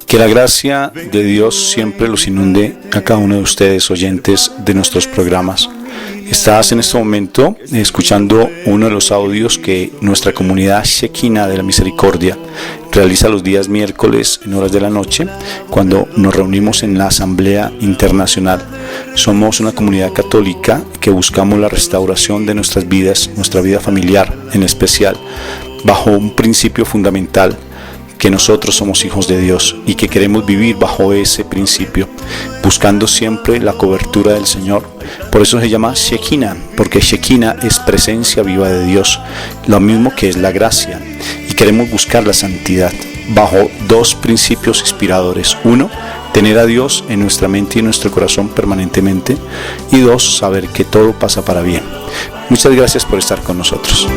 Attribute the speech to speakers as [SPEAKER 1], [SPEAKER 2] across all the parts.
[SPEAKER 1] Que la gracia de Dios siempre los inunde a cada uno de ustedes, oyentes de nuestros programas. Estás en este momento escuchando uno de los audios que nuestra comunidad Shekinah de la Misericordia realiza los días miércoles en horas de la noche, cuando nos reunimos en la Asamblea Internacional. Somos una comunidad católica que buscamos la restauración de nuestras vidas, nuestra vida familiar en especial, bajo un principio fundamental: que nosotros somos hijos de Dios y que queremos vivir bajo ese principio, buscando siempre la cobertura del Señor. Por eso se llama Shekinah, porque Shekinah es presencia viva de Dios, lo mismo que es la gracia, y queremos buscar la santidad bajo dos principios inspiradores: uno, tener a Dios en nuestra mente y en nuestro corazón permanentemente, y dos, saber que todo pasa para bien. Muchas gracias por estar con nosotros.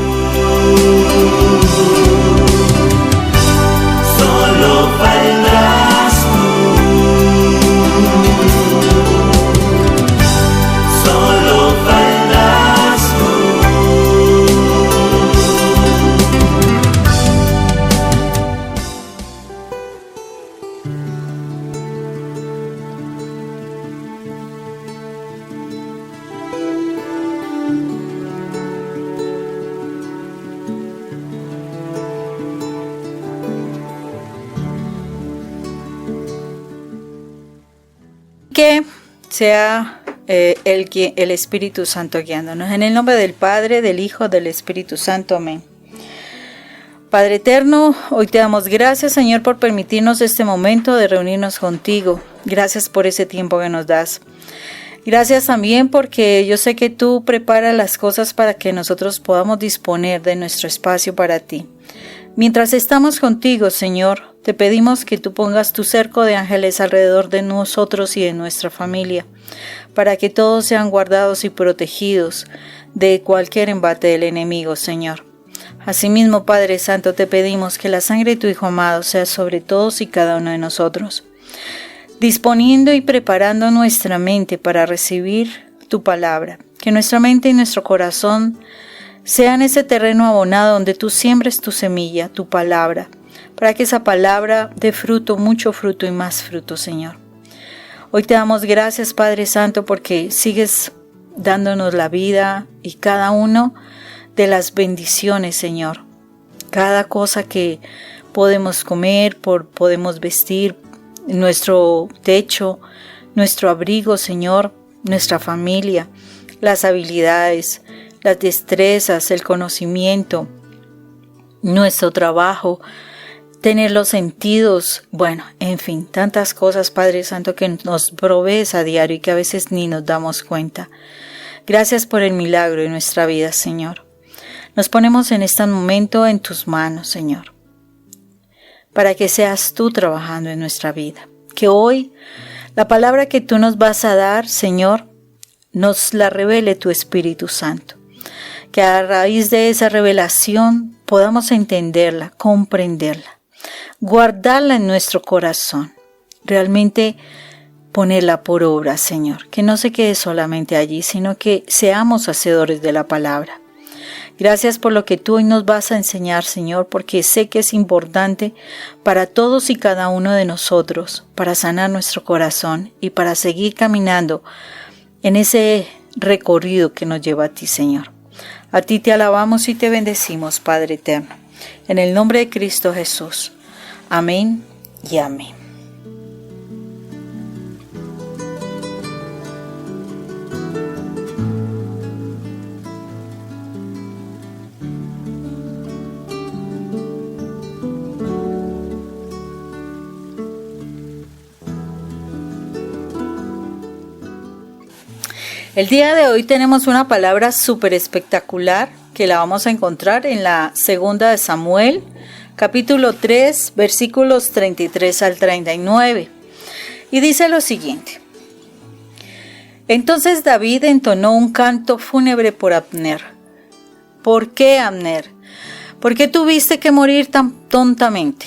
[SPEAKER 2] Que sea el Espíritu Santo guiándonos. En el nombre del Padre, del Hijo, del Espíritu Santo. Amén. Padre eterno, hoy te damos gracias, Señor, por permitirnos este momento de reunirnos contigo. Gracias por ese tiempo que nos das. Gracias también porque yo sé que tú preparas las cosas para que nosotros podamos disponer de nuestro espacio para ti. Mientras estamos contigo, Señor, te pedimos que tú pongas tu cerco de ángeles alrededor de nosotros y de nuestra familia, para que todos sean guardados y protegidos de cualquier embate del enemigo, Señor. Asimismo, Padre Santo, te pedimos que la sangre de tu Hijo amado sea sobre todos y cada uno de nosotros, disponiendo y preparando nuestra mente para recibir tu palabra, que nuestra mente y nuestro corazón sean ese terreno abonado donde tú siembres tu semilla, tu palabra, para que esa palabra dé fruto, mucho fruto y más fruto, Señor. Hoy te damos gracias, Padre Santo, porque sigues dándonos la vida y cada uno de las bendiciones, Señor. Cada cosa que podemos comer, podemos vestir, nuestro techo, nuestro abrigo, Señor, nuestra familia, las habilidades, las destrezas, el conocimiento, nuestro trabajo, tener los sentidos, bueno, en fin, tantas cosas, Padre Santo, que nos provees a diario y que a veces ni nos damos cuenta. Gracias por el milagro de nuestra vida, Señor. Nos ponemos en este momento en tus manos, Señor, para que seas tú trabajando en nuestra vida. Que hoy la palabra que tú nos vas a dar, Señor, nos la revele tu Espíritu Santo. Que a raíz de esa revelación podamos entenderla, comprenderla, guardarla en nuestro corazón, realmente ponerla por obra, Señor, que no se quede solamente allí, sino que seamos hacedores de la palabra. Gracias por lo que tú hoy nos vas a enseñar, Señor, porque sé que es importante para todos y cada uno de nosotros, para sanar nuestro corazón y para seguir caminando en ese recorrido que nos lleva a ti, Señor. A ti te alabamos y te bendecimos, Padre eterno, en el nombre de Cristo Jesús. Amén y amén. El día de hoy tenemos una palabra súper espectacular que la vamos a encontrar en la segunda de Samuel, capítulo 3, versículos 33 al 39. Y dice lo siguiente: Entonces David entonó un canto fúnebre por Abner. ¿Por qué, Abner? ¿Por qué tuviste que morir tan tontamente?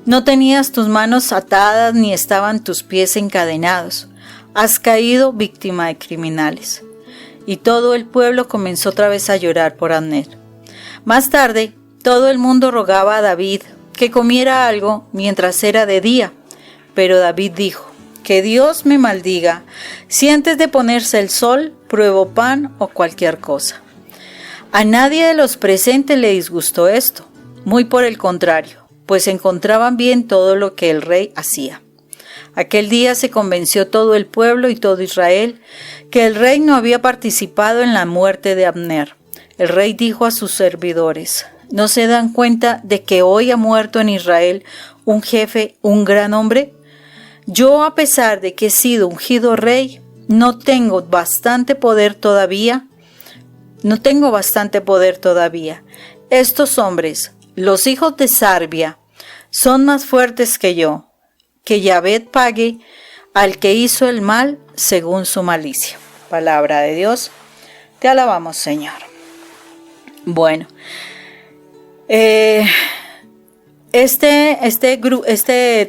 [SPEAKER 2] No tenías tus manos atadas ni estaban tus pies encadenados. Has caído víctima de criminales. Y todo el pueblo comenzó otra vez a llorar por Abner. Más tarde, todo el mundo rogaba a David que comiera algo mientras era de día, Pero David dijo: que Dios me maldiga si antes de ponerse el sol pruebo pan o cualquier cosa. A nadie de los presentes le disgustó esto, muy por el contrario, pues encontraban bien todo lo que el rey hacía. Aquel día se convenció todo el pueblo y todo Israel que el rey no había participado en la muerte de Abner. El rey dijo a sus servidores: ¿no se dan cuenta de que hoy ha muerto en Israel un jefe, un gran hombre? Yo, a pesar de que he sido ungido rey, no tengo bastante poder todavía. Estos hombres, los hijos de Sarbia, son más fuertes que yo. Que Yahvé pague al que hizo el mal según su malicia. Palabra de Dios. Te alabamos, Señor. Bueno, este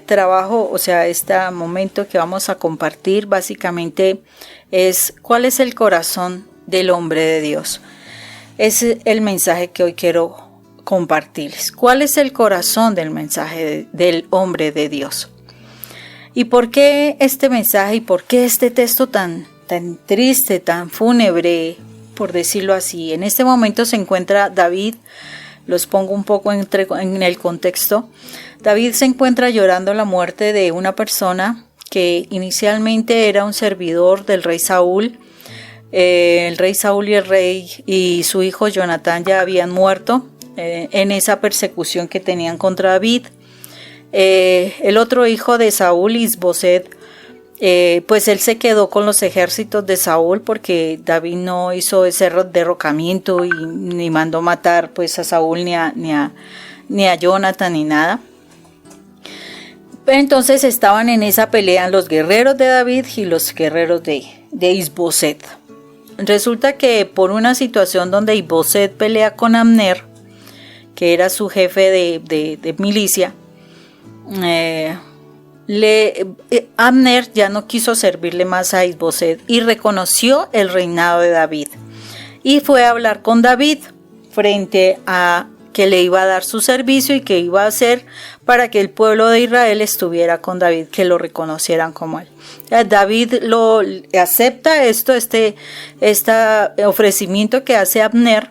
[SPEAKER 2] trabajo, o sea, este momento que vamos a compartir, básicamente es cuál es el corazón del hombre de Dios. Es el mensaje que hoy quiero compartirles. ¿Cuál es el corazón del mensaje del hombre de Dios? ¿Y por qué este mensaje y por qué este texto tan triste, tan fúnebre, por decirlo así? En este momento se encuentra David. Los pongo un poco en el contexto. David se encuentra llorando la muerte de una persona que inicialmente era un servidor del rey Saúl. El rey Saúl y su hijo Jonatán ya habían muerto en esa persecución que tenían contra David. El otro hijo de Saúl, Isboset, pues él se quedó con los ejércitos de Saúl porque David no hizo ese derrocamiento y ni mandó matar pues a Saúl ni a Jonathan ni nada. Entonces estaban en esa pelea los guerreros de David y los guerreros de Isboset. Resulta que por una situación donde Isboset pelea con Abner, que era su jefe de milicia, Abner ya no quiso servirle más a Isboset y reconoció el reinado de David y fue a hablar con David frente a que le iba a dar su servicio y que iba a hacer para que el pueblo de Israel estuviera con David, que lo reconocieran como él. David lo acepta este ofrecimiento que hace Abner,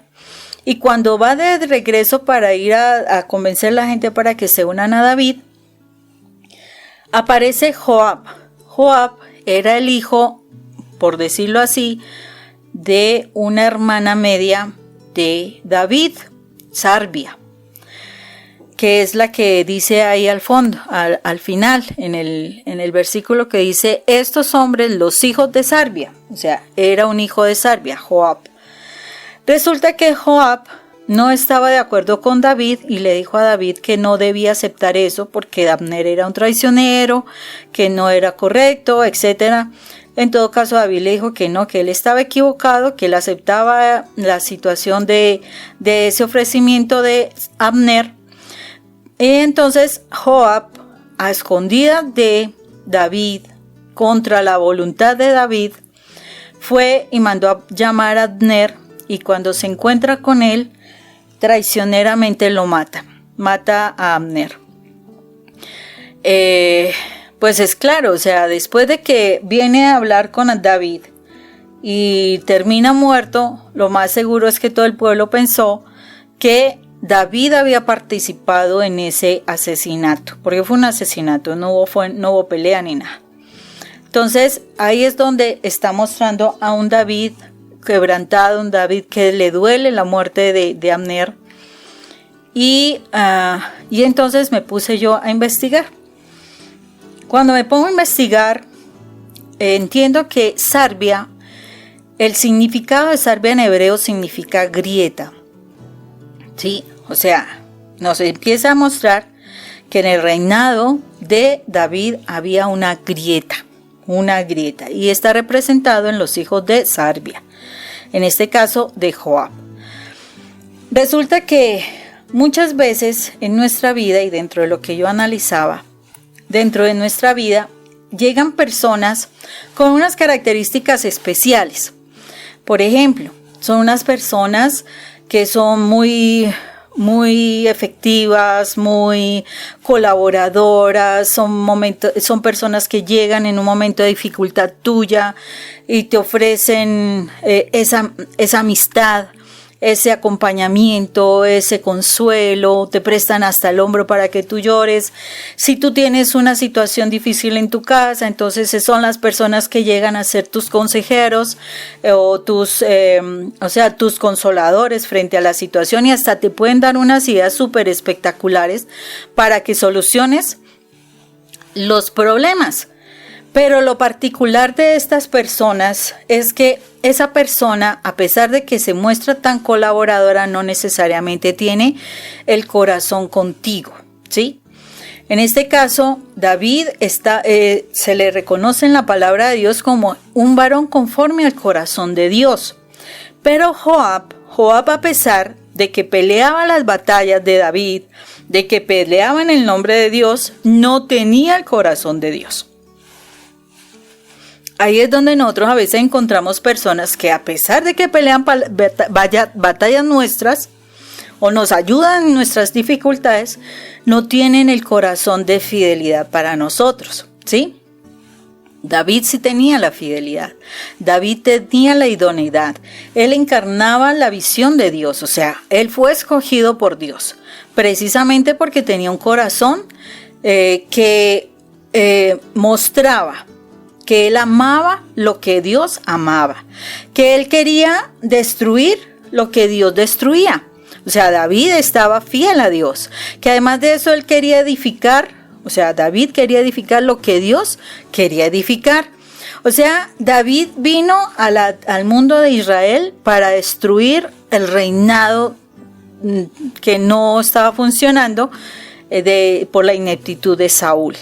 [SPEAKER 2] y cuando va de regreso para ir a convencer a la gente para que se unan a David, aparece Joab. Joab era el hijo, por decirlo así, de una hermana media de David, Sarbia, que es la que dice ahí al fondo, al final, en el versículo que dice: estos hombres, los hijos de Sarbia. O sea, era un hijo de Sarbia, Joab. Resulta que Joab no estaba de acuerdo con David y le dijo a David que no debía aceptar eso porque Abner era un traicionero, que no era correcto, etc. En todo caso, David le dijo que no, que él estaba equivocado, que él aceptaba la situación de ese ofrecimiento de Abner. Y entonces Joab, a escondidas de David, contra la voluntad de David, fue y mandó a llamar a Abner, y cuando se encuentra con él, traicioneramente lo mata a Abner. Pues es claro, o sea, después de que viene a hablar con David y termina muerto, lo más seguro es que todo el pueblo pensó que David había participado en ese asesinato, porque fue un asesinato, no hubo pelea ni nada. Entonces ahí es donde está mostrando a un David quebrantado, un David que le duele la muerte de Abner. Y entonces me puse yo a investigar. Cuando me pongo a investigar, entiendo que Sarbia, el significado de Sarbia en hebreo significa grieta. ¿Sí? O sea, nos empieza a mostrar que en el reinado de David había una grieta, y está representado en los hijos de Sarbia, en este caso de Joab. Resulta que muchas veces en nuestra vida, y dentro de lo que yo analizaba, dentro de nuestra vida llegan personas con unas características especiales. Por ejemplo, son unas personas que son muy muy efectivas, muy colaboradoras, son personas que llegan en un momento de dificultad tuya y te ofrecen esa amistad, ese acompañamiento, ese consuelo, te prestan hasta el hombro para que tú llores. Si tú tienes una situación difícil en tu casa, entonces son las personas que llegan a ser tus consejeros o tus consoladores frente a la situación, y hasta te pueden dar unas ideas súper espectaculares para que soluciones los problemas. Pero lo particular de estas personas es que esa persona, a pesar de que se muestra tan colaboradora, no necesariamente tiene el corazón contigo, ¿sí? En este caso, David se le reconoce en la palabra de Dios como un varón conforme al corazón de Dios. Pero Joab, a pesar de que peleaba las batallas de David, de que peleaba en el nombre de Dios, no tenía el corazón de Dios. Ahí es donde nosotros a veces encontramos personas que, a pesar de que pelean batallas nuestras o nos ayudan en nuestras dificultades, no tienen el corazón de fidelidad para nosotros, ¿sí? David sí tenía la fidelidad, David tenía la idoneidad, él encarnaba la visión de Dios, o sea, él fue escogido por Dios, precisamente porque tenía un corazón que mostraba que él amaba lo que Dios amaba, que él quería destruir lo que Dios destruía. O sea, David estaba fiel a Dios, que además de eso él quería edificar, o sea, David quería edificar lo que Dios quería edificar. O sea, David vino al mundo de Israel para destruir el reinado que no estaba funcionando por la ineptitud de Saúl.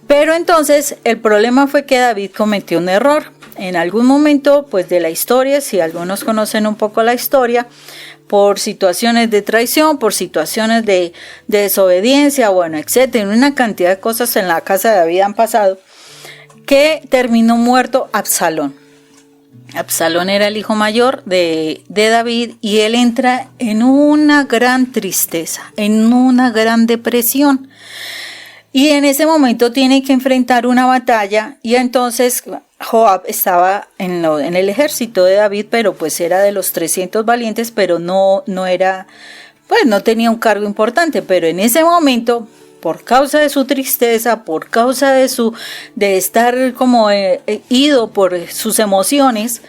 [SPEAKER 2] Pero entonces el problema fue que David cometió un error. En algún momento pues de la historia, si algunos conocen un poco la historia, por situaciones de traición, por situaciones de desobediencia, bueno, etcétera, una cantidad de cosas en la casa de David han pasado, que terminó muerto Absalón. Absalón era el hijo mayor de David y él entra en una gran tristeza, en una gran depresión. Y en ese momento tiene que enfrentar una batalla y entonces Joab estaba en el ejército de David, pero pues era de los 300 valientes, pero no era, pues no tenía un cargo importante, pero en ese momento, por causa de su tristeza, por causa de estar como ido por sus emociones,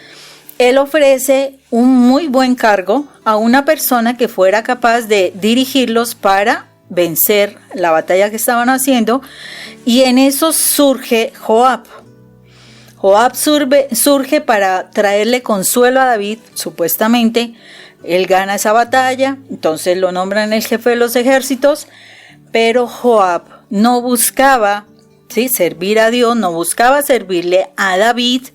[SPEAKER 2] él ofrece un muy buen cargo a una persona que fuera capaz de dirigirlos para vencer la batalla que estaban haciendo, y en eso surge Joab. Joab surge para traerle consuelo a David, supuestamente. Él gana esa batalla, entonces lo nombran el jefe de los ejércitos, pero Joab no buscaba servir a Dios, no buscaba servirle a David,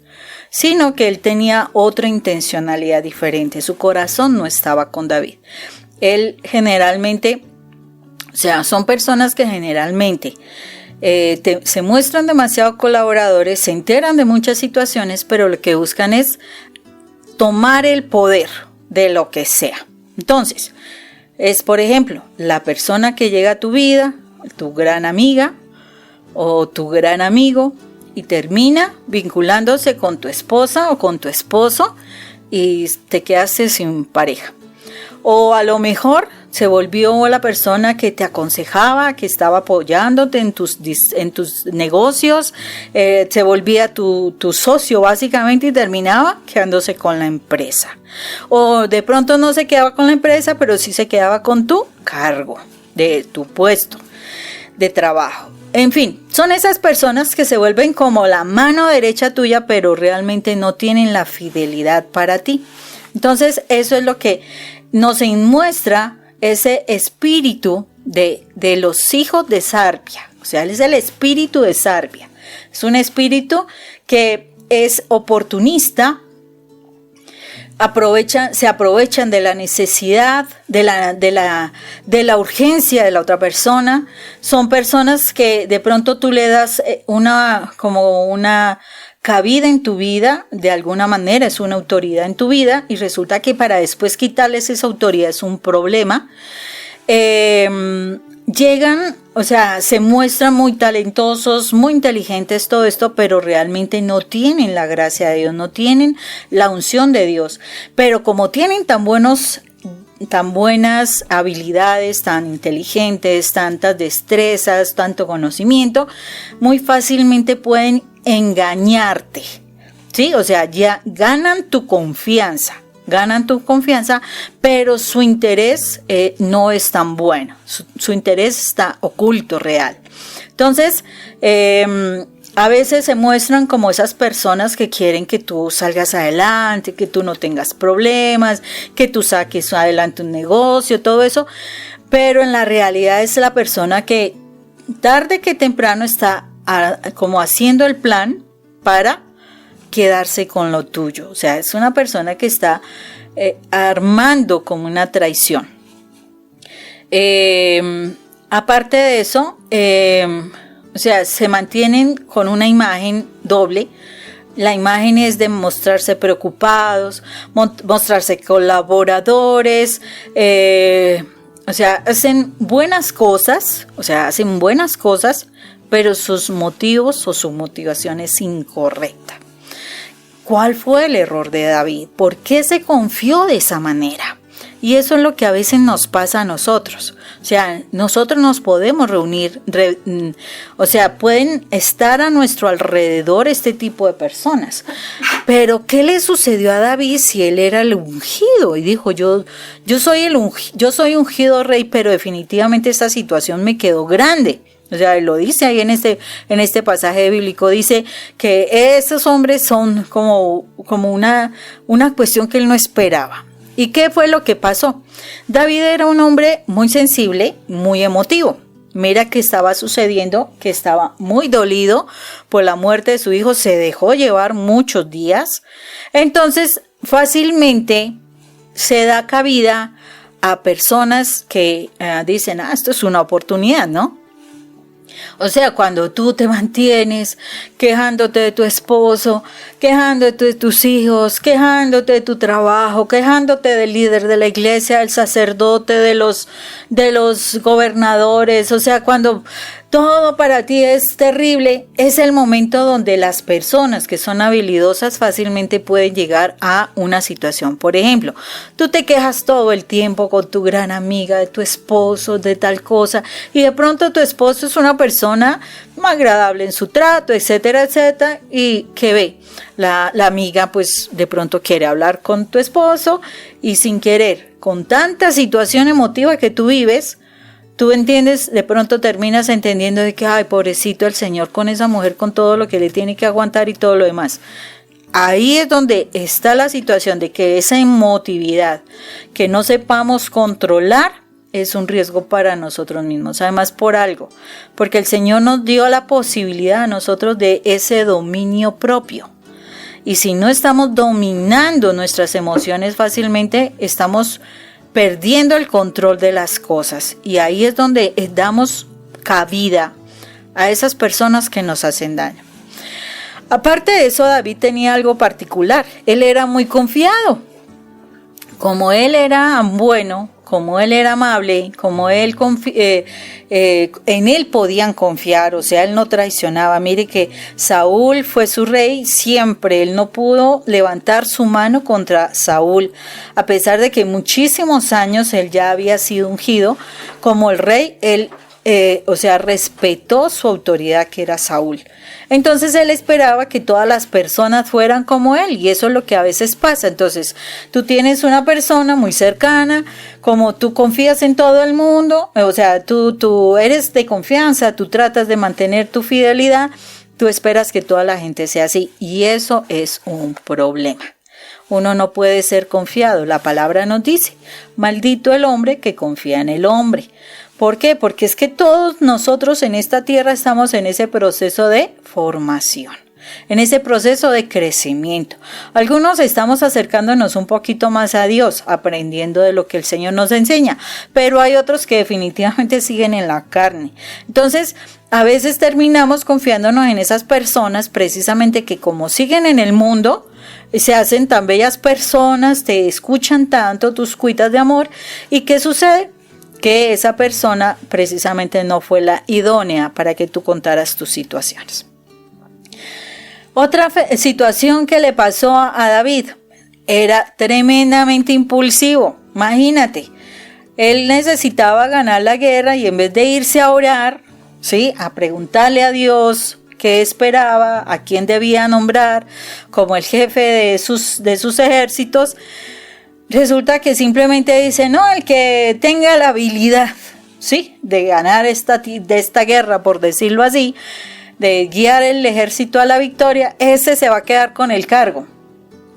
[SPEAKER 2] sino que él tenía otra intencionalidad diferente. Su corazón no estaba con David. Él generalmente, o sea, son personas que generalmente se muestran demasiado colaboradores, se enteran de muchas situaciones, pero lo que buscan es tomar el poder de lo que sea. Entonces, es por ejemplo, la persona que llega a tu vida, tu gran amiga o tu gran amigo, y termina vinculándose con tu esposa o con tu esposo y te quedaste sin pareja. O a lo mejor se volvió la persona que te aconsejaba, que estaba apoyándote en tus negocios, se volvía tu socio básicamente y terminaba quedándose con la empresa. O de pronto no se quedaba con la empresa, pero sí se quedaba con tu cargo, de tu puesto de trabajo. En fin, son esas personas que se vuelven como la mano derecha tuya, pero realmente no tienen la fidelidad para ti. Entonces, eso es lo que nos muestra ese espíritu de los hijos de Sarvia. O sea, él es el espíritu de Sarvia. Es un espíritu que es oportunista, se aprovechan de la necesidad, de la urgencia de la otra persona. Son personas que de pronto tú le das una cabida en tu vida, de alguna manera es una autoridad en tu vida, y resulta que para después quitarles esa autoridad es un problema. Llegan, o sea, se muestran muy talentosos, muy inteligentes, todo esto, pero realmente no tienen la gracia de Dios, no tienen la unción de Dios. Pero como tienen tan buenas habilidades, tan inteligentes, tantas destrezas, tanto conocimiento, muy fácilmente pueden engañarte, ¿sí? O sea, ya ganan tu confianza, pero su interés no es tan bueno, su interés está oculto, real. Entonces, a veces se muestran como esas personas que quieren que tú salgas adelante, que tú no tengas problemas, que tú saques adelante un negocio, todo eso, pero en la realidad es la persona que tarde que temprano está como haciendo el plan para quedarse con lo tuyo. O sea, es una persona que está armando como una traición. Aparte de eso, o sea, se mantienen con una imagen doble. La imagen es de mostrarse preocupados, mostrarse colaboradores, o sea, hacen buenas cosas, pero sus motivos o su motivación es incorrecta. ¿Cuál fue el error de David? ¿Por qué se confió de esa manera? Y eso es lo que a veces nos pasa a nosotros. O sea, nosotros nos podemos reunir, o sea, pueden estar a nuestro alrededor este tipo de personas. Pero ¿qué le sucedió a David si él era el ungido? Y dijo, yo soy ungido rey, pero definitivamente esta situación me quedó grande. O sea, lo dice ahí en este pasaje bíblico, dice que esos hombres son como una cuestión que él no esperaba. ¿Y qué fue lo que pasó? David era un hombre muy sensible, muy emotivo. Mira que estaba sucediendo, que estaba muy dolido por la muerte de su hijo, se dejó llevar muchos días. Entonces, fácilmente se da cabida a personas que dicen, esto es una oportunidad, ¿no? O sea, cuando tú te mantienes quejándote de tu esposo, quejándote de tus hijos, quejándote de tu trabajo, quejándote del líder de la iglesia, del sacerdote, de los gobernadores, o sea, cuando todo para ti es terrible, es el momento donde las personas que son habilidosas fácilmente pueden llegar a una situación. Por ejemplo, tú te quejas todo el tiempo con tu gran amiga, de tu esposo, de tal cosa, y de pronto tu esposo es una persona más agradable en su trato, etcétera, etcétera, y ¿qué ve? La amiga pues de pronto quiere hablar con tu esposo y sin querer, con tanta situación emotiva que tú vives, tú entiendes, de pronto terminas entendiendo de que, ay, pobrecito el Señor con esa mujer, con todo lo que le tiene que aguantar y todo lo demás. Ahí es donde está la situación de que esa emotividad que no sepamos controlar es un riesgo para nosotros mismos. Además, por algo, porque el Señor nos dio la posibilidad a nosotros de ese dominio propio. Y si no estamos dominando nuestras emociones fácilmente, estamos perdiendo el control de las cosas, y ahí es donde damos cabida a esas personas que nos hacen daño. Aparte de eso, David tenía algo particular. Él era muy confiado. Como él era bueno, como él era amable, como él en él podían confiar, o sea, él no traicionaba. Mire que Saúl fue su rey siempre, él no pudo levantar su mano contra Saúl, a pesar de que muchísimos años él ya había sido ungido como el rey. Él respetó su autoridad, que era Saúl. Entonces él esperaba que todas las personas fueran como él, y eso es lo que a veces pasa. Entonces tú tienes una persona muy cercana, como tú confías en todo el mundo, o sea, tú eres de confianza, tú tratas de mantener tu fidelidad, tú esperas que toda la gente sea así, y eso es un problema. Uno no puede ser confiado. La palabra nos dice, maldito el hombre que confía en el hombre. ¿Por qué? Porque es que todos nosotros en esta tierra estamos en ese proceso de formación, en ese proceso de crecimiento. Algunos estamos acercándonos un poquito más a Dios, aprendiendo de lo que el Señor nos enseña, pero hay otros que definitivamente siguen en la carne. Entonces, a veces terminamos confiándonos en esas personas precisamente que como siguen en el mundo, se hacen tan bellas personas, te escuchan tanto tus cuitas de amor. ¿Y qué sucede? Que esa persona precisamente no fue la idónea para que tú contaras tus situaciones. Otra situación que le pasó a David, era tremendamente impulsivo. Imagínate, él necesitaba ganar la guerra y en vez de irse a orar, ¿sí?, a preguntarle a Dios qué esperaba, a quién debía nombrar como el jefe de sus ejércitos, resulta que simplemente dice, no, el que tenga la habilidad, ¿sí?, de ganar de esta guerra, por decirlo así, de guiar el ejército a la victoria, ese se va a quedar con el cargo.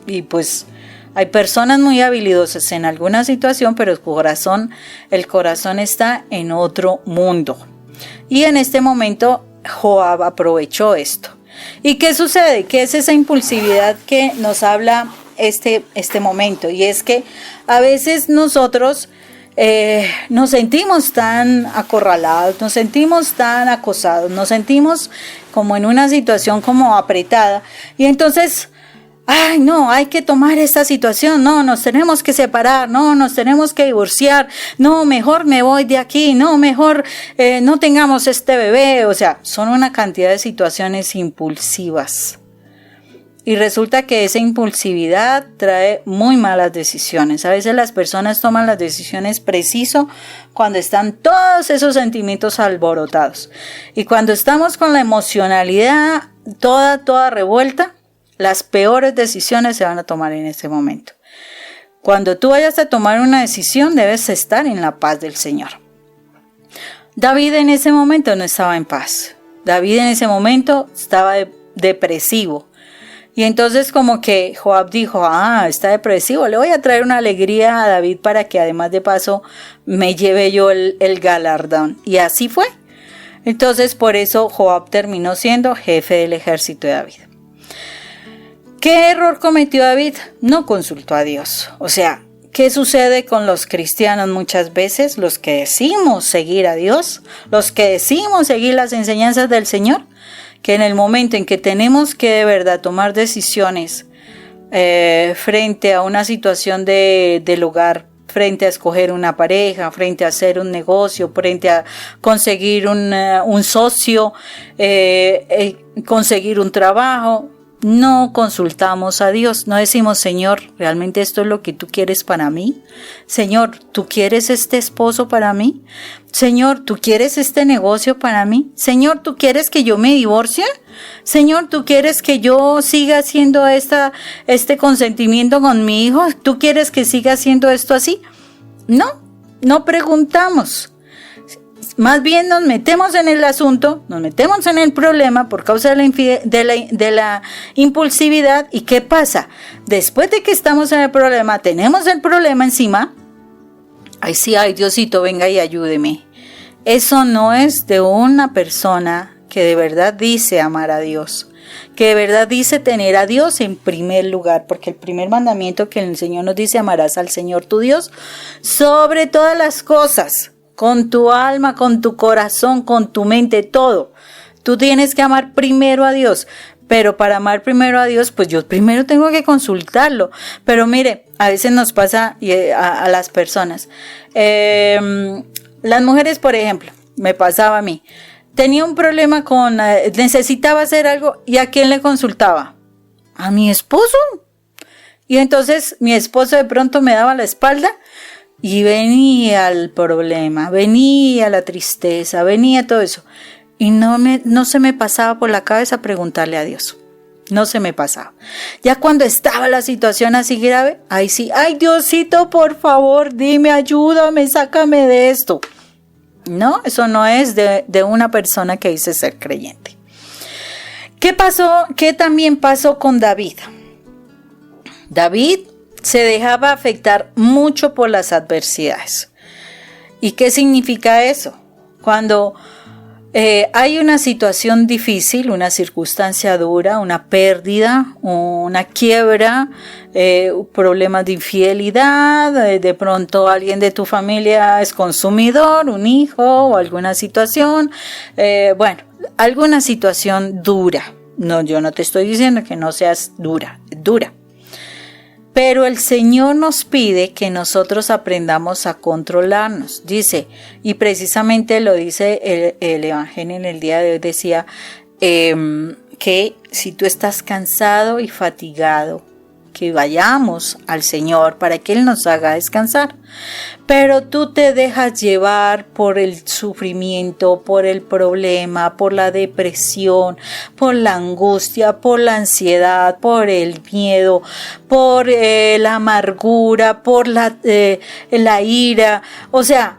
[SPEAKER 2] Y pues hay personas muy habilidosas en alguna situación, pero el corazón está en otro mundo. Y en este momento Joab aprovechó esto. ¿Y qué sucede? ¿Qué es esa impulsividad que nos habla este momento? Y es que a veces nosotros nos sentimos tan acorralados, nos sentimos tan acosados, nos sentimos como en una situación como apretada. Y entonces, ay, no, hay que tomar esta situación, no, nos tenemos que separar, no, nos tenemos que divorciar, no, mejor me voy de aquí, no, mejor no tengamos este bebé. O sea, son una cantidad de situaciones impulsivas. Y resulta que esa impulsividad trae muy malas decisiones. A veces las personas toman las decisiones preciso cuando están todos esos sentimientos alborotados. Y cuando estamos con la emocionalidad toda revuelta, las peores decisiones se van a tomar en ese momento. Cuando tú vayas a tomar una decisión, debes estar en la paz del Señor. David en ese momento no estaba en paz. David en ese momento estaba depresivo. Y entonces como que Joab dijo, está depresivo, le voy a traer una alegría a David para que además de paso me lleve yo el galardón. Y así fue. Entonces por eso Joab terminó siendo jefe del ejército de David. ¿Qué error cometió David? No consultó a Dios. O sea, ¿qué sucede con los cristianos muchas veces? Los que decimos seguir a Dios, los que decimos seguir las enseñanzas del Señor, que en el momento en que tenemos que de verdad tomar decisiones frente a una situación del hogar, frente a escoger una pareja, frente a hacer un negocio, frente a conseguir un socio, conseguir un trabajo, no consultamos a Dios, no decimos, Señor, ¿realmente esto es lo que tú quieres para mí? Señor, ¿tú quieres este esposo para mí? Señor, ¿tú quieres este negocio para mí? Señor, ¿tú quieres que yo me divorcie? Señor, ¿tú quieres que yo siga haciendo este consentimiento con mi hijo? ¿Tú quieres que siga haciendo esto así? No preguntamos. Más bien nos metemos en el asunto, nos metemos en el problema por causa de la impulsividad. ¿Y qué pasa? Después de que estamos en el problema, tenemos el problema encima. Ay, Diosito, venga y ayúdeme. Eso no es de una persona que de verdad dice amar a Dios, que de verdad dice tener a Dios en primer lugar, porque el primer mandamiento que el Señor nos dice, amarás al Señor tu Dios sobre todas las cosas. Con tu alma, con tu corazón, con tu mente, todo. Tú tienes que amar primero a Dios. Pero para amar primero a Dios, pues yo primero tengo que consultarlo. Pero mire, a veces nos pasa a las personas. Las mujeres, por ejemplo, me pasaba a mí. Tenía un problema necesitaba hacer algo, ¿y a quién le consultaba? A mi esposo. Y entonces mi esposo de pronto me daba la espalda. Y venía el problema, venía la tristeza, venía todo eso. Y no se me pasaba por la cabeza preguntarle a Dios. No se me pasaba. Ya cuando estaba la situación así grave, ahí sí, ay Diosito, por favor, dime, ayúdame, sácame de esto. No, eso no es de una persona que dice ser creyente. ¿Qué pasó? ¿Qué también pasó con David? David se dejaba afectar mucho por las adversidades. ¿Y qué significa eso? Cuando hay una situación difícil, una circunstancia dura, una pérdida, una quiebra, problemas de infidelidad, de pronto alguien de tu familia es consumidor, un hijo o alguna situación, alguna situación dura. No, yo no te estoy diciendo que no seas dura. Pero el Señor nos pide que nosotros aprendamos a controlarnos. Dice, y precisamente lo dice el Evangelio en el día de hoy, decía que si tú estás cansado y fatigado, que vayamos al Señor para que Él nos haga descansar. Pero tú te dejas llevar por el sufrimiento, por el problema, por la depresión, por la angustia, por la ansiedad, por el miedo, por la amargura, por la ira. O sea,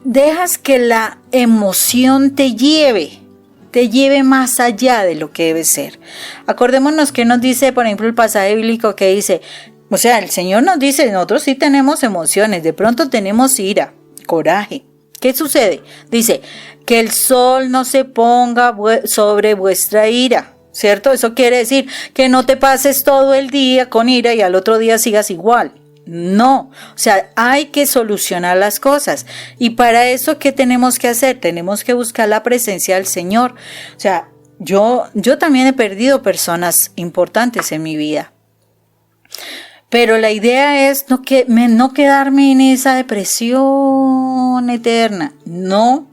[SPEAKER 2] dejas que la emoción te lleve más allá de lo que debe ser. Acordémonos que nos dice, por ejemplo, el pasaje bíblico que dice, o sea, el Señor nos dice, nosotros sí tenemos emociones, de pronto tenemos ira, coraje. ¿Qué sucede? Dice, que el sol no se ponga sobre vuestra ira, ¿cierto? Eso quiere decir que no te pases todo el día con ira y al otro día sigas igual. No, o sea, hay que solucionar las cosas. Y para eso, ¿qué tenemos que hacer? Tenemos que buscar la presencia del Señor. O sea, yo también he perdido personas importantes en mi vida. Pero la idea es no quedarme en esa depresión eterna. No,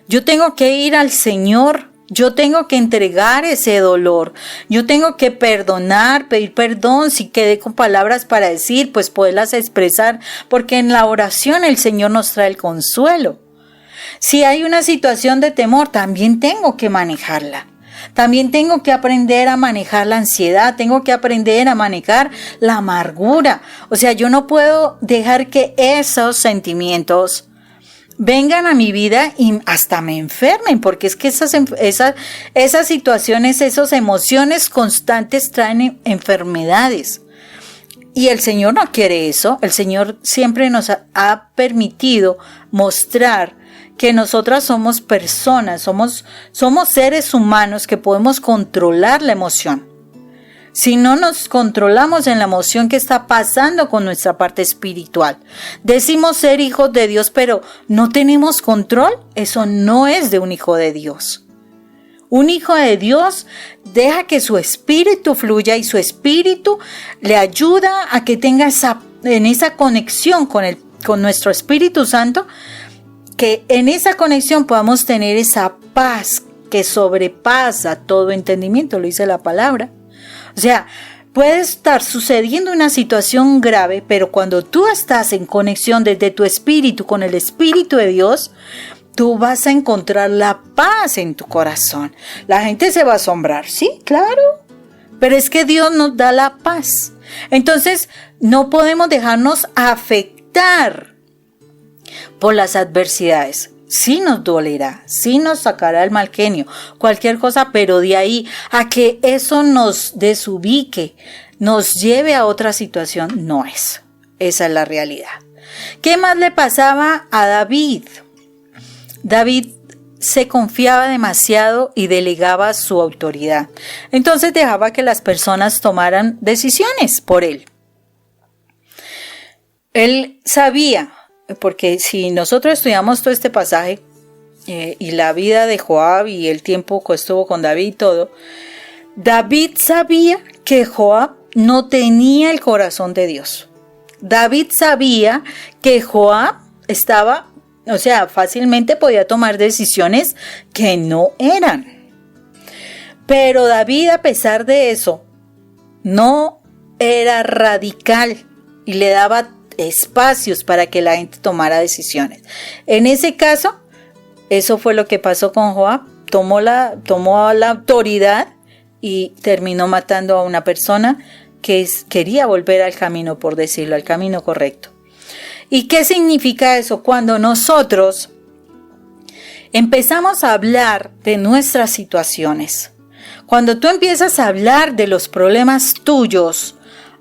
[SPEAKER 2] yo tengo que ir al Señor. Yo tengo que entregar ese dolor, yo tengo que perdonar, pedir perdón, si quedé con palabras para decir, pues poderlas expresar, porque en la oración el Señor nos trae el consuelo. Si hay una situación de temor, también tengo que manejarla. También tengo que aprender a manejar la ansiedad, tengo que aprender a manejar la amargura. O sea, yo no puedo dejar que esos sentimientos vengan a mi vida y hasta me enfermen, porque es que esas situaciones, esas emociones constantes traen enfermedades. Y el Señor no quiere eso. El Señor siempre nos ha permitido mostrar que nosotras somos personas, somos seres humanos que podemos controlar la emoción. Si no nos controlamos en la emoción que está pasando con nuestra parte espiritual, decimos ser hijos de Dios, pero no tenemos control, eso no es de un hijo de Dios. Un hijo de Dios deja que su espíritu fluya y su espíritu le ayuda a que tenga en esa conexión con nuestro Espíritu Santo, que en esa conexión podamos tener esa paz que sobrepasa todo entendimiento, lo dice la palabra. O sea, puede estar sucediendo una situación grave, pero cuando tú estás en conexión desde tu espíritu con el Espíritu de Dios, tú vas a encontrar la paz en tu corazón. La gente se va a asombrar, sí, claro, pero es que Dios nos da la paz. Entonces, no podemos dejarnos afectar por las adversidades. Sí nos dolerá, sí nos sacará el mal genio, cualquier cosa, pero de ahí a que eso nos desubique, nos lleve a otra situación, no es. Esa es la realidad. ¿Qué más le pasaba a David? David se confiaba demasiado y delegaba su autoridad. Entonces dejaba que las personas tomaran decisiones por él. Él sabía, porque si nosotros estudiamos todo este pasaje y la vida de Joab y el tiempo que estuvo con David y todo, David sabía que Joab no tenía el corazón de Dios. David sabía que Joab estaba, o sea, fácilmente podía tomar decisiones que no eran. Pero David, a pesar de eso, no era radical y le daba espacios para que la gente tomara decisiones. En ese caso, eso fue lo que pasó con Joab. Tomó la autoridad y terminó matando a una persona que quería volver al camino, por decirlo, al camino correcto. ¿Y qué significa eso? Cuando nosotros empezamos a hablar de nuestras situaciones, cuando tú empiezas a hablar de los problemas tuyos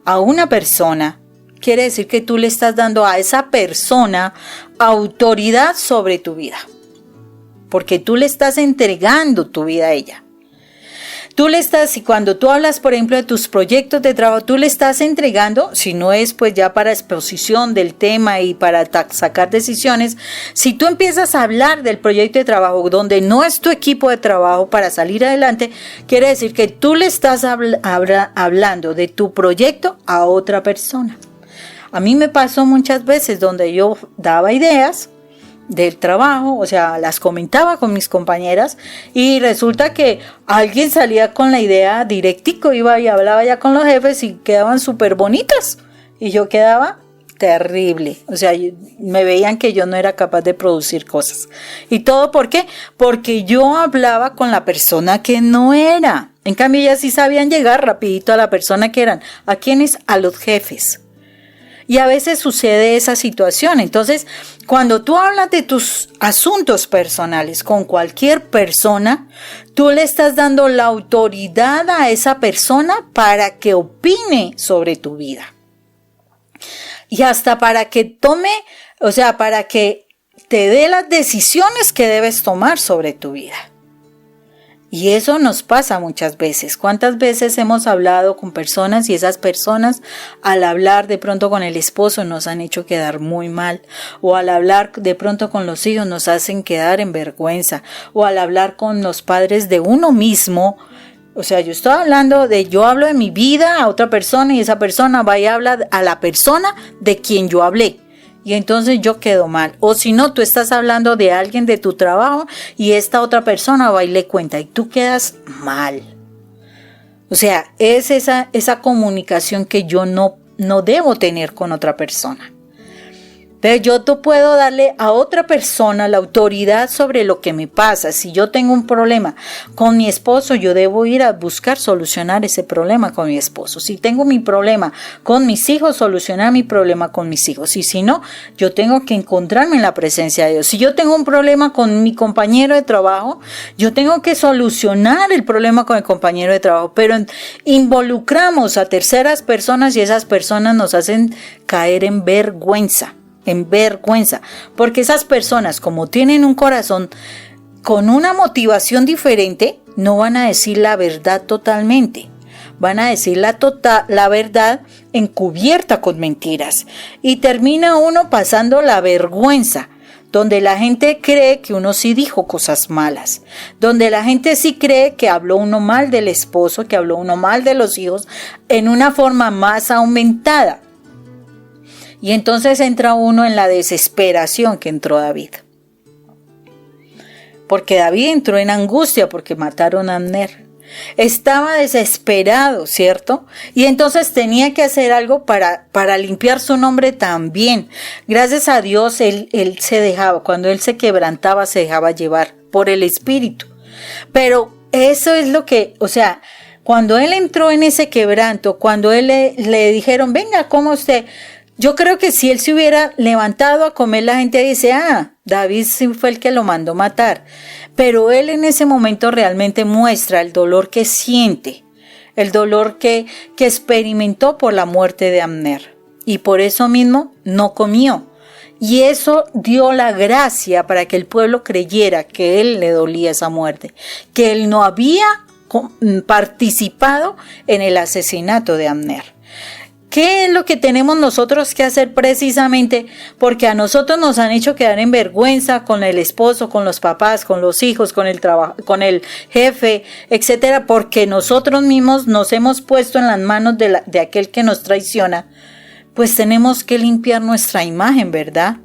[SPEAKER 2] a una persona, quiere decir que tú le estás dando a esa persona autoridad sobre tu vida, porque tú le estás entregando tu vida a ella. y cuando tú hablas, por ejemplo, de tus proyectos de trabajo, tú le estás entregando, si no es pues ya para exposición del tema y para sacar decisiones, si tú empiezas a hablar del proyecto de trabajo donde no es tu equipo de trabajo para salir adelante, quiere decir que tú le estás hablando de tu proyecto a otra persona. A mí me pasó muchas veces donde yo daba ideas del trabajo, o sea, las comentaba con mis compañeras y resulta que alguien salía con la idea directico, iba y hablaba ya con los jefes y quedaban súper bonitas y yo quedaba terrible, o sea, me veían que yo no era capaz de producir cosas. ¿Y todo por qué? Porque yo hablaba con la persona que no era. En cambio ellas sí sabían llegar rapidito a la persona que eran. ¿A quiénes? A los jefes. Y a veces sucede esa situación. Entonces, cuando tú hablas de tus asuntos personales con cualquier persona, tú le estás dando la autoridad a esa persona para que opine sobre tu vida. Y hasta para que tome, o sea, para que te dé las decisiones que debes tomar sobre tu vida. Y eso nos pasa muchas veces. ¿Cuántas veces hemos hablado con personas y esas personas al hablar de pronto con el esposo nos han hecho quedar muy mal? O al hablar de pronto con los hijos nos hacen quedar en vergüenza. O al hablar con los padres de uno mismo. O sea, yo hablo de mi vida a otra persona y esa persona va y habla a la persona de quien yo hablé. Y entonces yo quedo mal. O si no, tú estás hablando de alguien de tu trabajo y esta otra persona va y le cuenta y tú quedas mal. O sea, es esa comunicación que yo no debo tener con otra persona. Pero yo puedo darle a otra persona la autoridad sobre lo que me pasa. Si yo tengo un problema con mi esposo, yo debo ir a buscar solucionar ese problema con mi esposo. Si tengo mi problema con mis hijos, solucionar mi problema con mis hijos. Y si no, yo tengo que encontrarme en la presencia de Dios. Si yo tengo un problema con mi compañero de trabajo, yo tengo que solucionar el problema con el compañero de trabajo. Pero involucramos a terceras personas y esas personas nos hacen caer en vergüenza, porque esas personas, como tienen un corazón con una motivación diferente, no van a decir la verdad totalmente, van a decir la verdad encubierta con mentiras, y termina uno pasando la vergüenza, donde la gente cree que uno sí dijo cosas malas, donde la gente sí cree que habló uno mal del esposo, que habló uno mal de los hijos, en una forma más aumentada. Y entonces entra uno en la desesperación que entró David. Porque David entró en angustia porque mataron a Abner. Estaba desesperado, ¿cierto? Y entonces tenía que hacer algo para limpiar su nombre también. Gracias a Dios, él se dejaba, cuando él se quebrantaba, se dejaba llevar por el Espíritu. Pero eso es lo que, o sea, cuando él entró en ese quebranto, cuando él le dijeron, venga, coma usted. Yo creo que si él se hubiera levantado a comer, la gente dice, David sí fue el que lo mandó matar. Pero él en ese momento realmente muestra el dolor que siente, el dolor que experimentó por la muerte de Abner. Y por eso mismo no comió. Y eso dio la gracia para que el pueblo creyera que él le dolía esa muerte, que él no había participado en el asesinato de Abner. ¿Qué es lo que tenemos nosotros que hacer precisamente? Porque a nosotros nos han hecho quedar en vergüenza con el esposo, con los papás, con los hijos, con el trabajo, con el jefe, etcétera, porque nosotros mismos nos hemos puesto en las manos de aquel que nos traiciona. Pues tenemos que limpiar nuestra imagen, ¿verdad?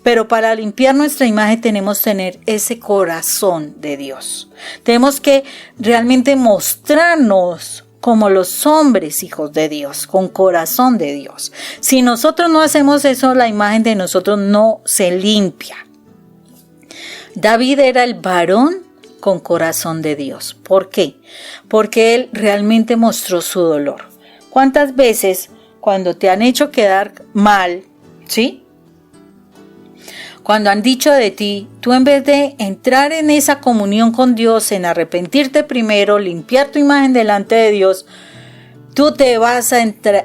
[SPEAKER 2] Pero para limpiar nuestra imagen tenemos que tener ese corazón de Dios. Tenemos que realmente mostrarnos como los hombres hijos de Dios, con corazón de Dios. Si nosotros no hacemos eso, la imagen de nosotros no se limpia. David era el varón con corazón de Dios. ¿Por qué? Porque él realmente mostró su dolor. ¿Cuántas veces cuando te han hecho quedar mal, ¿sí? Cuando han dicho de ti, tú en vez de entrar en esa comunión con Dios, en arrepentirte primero, limpiar tu imagen delante de Dios, tú te vas